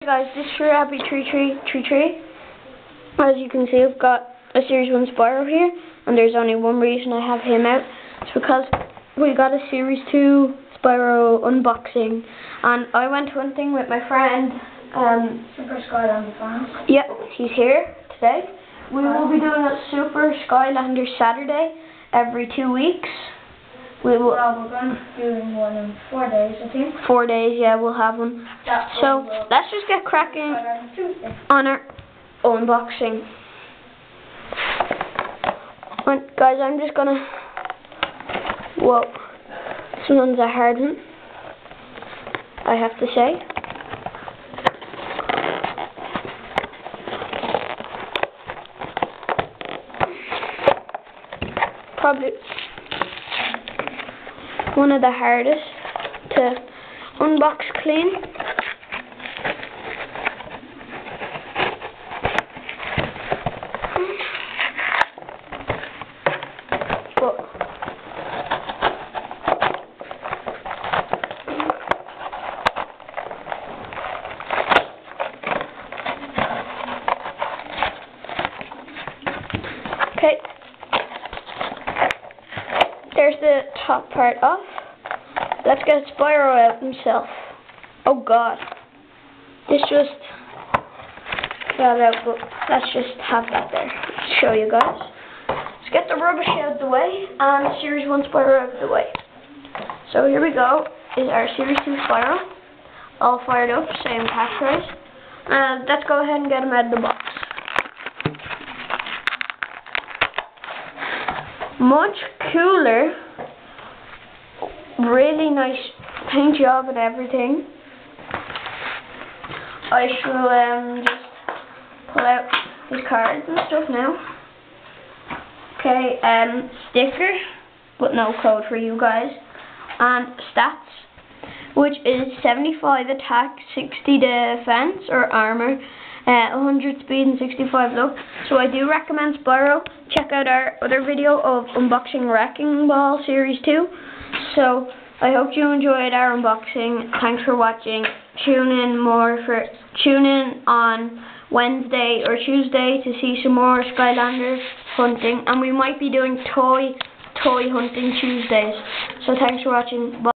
Guys, this is for Happy Tree. As you can see, I've got a Series 1 Spyro here, and there's only one reason I have him out. It's because we got a Series 2 Spyro unboxing, and I went hunting with my friend, Super Skylander fan. Yep, he's here today. We will be doing a Super Skylander Saturday every 2 weeks. We're going to be doing one in 4 days, I think. 4 days, yeah, we'll have one. So let's just get cracking on our unboxing. Right, guys, I'm just gonna. Whoa, this one's a hard one, I have to say. Probably one of the hardest to unbox clean. But okay, there's the top part off. Let's get Spyro out himself. Oh God, this just got out, but let's just have that there. Let's show you guys. Let's get the rubbish out of the way and Series 1 Spyro out of the way. So here we go, is our Series 2 Spyro, all fired up, same pack price. And let's go ahead and get him out of the box. Much cooler. Really nice paint job and everything. I shall just pull out his cards and stuff now. Okay, sticker, but no code for you guys. And stats, which is 75 attack, 60 defense or armor, 100 speed and 65 luck. So I do recommend Spyro. Check out our other video of unboxing Wrecking Ball Series 2. So I hope you enjoyed our unboxing. Thanks for watching. Tune in on Wednesday or Tuesday to see some more Skylander hunting, and we might be doing toy hunting Tuesdays. So thanks for watching. Bye.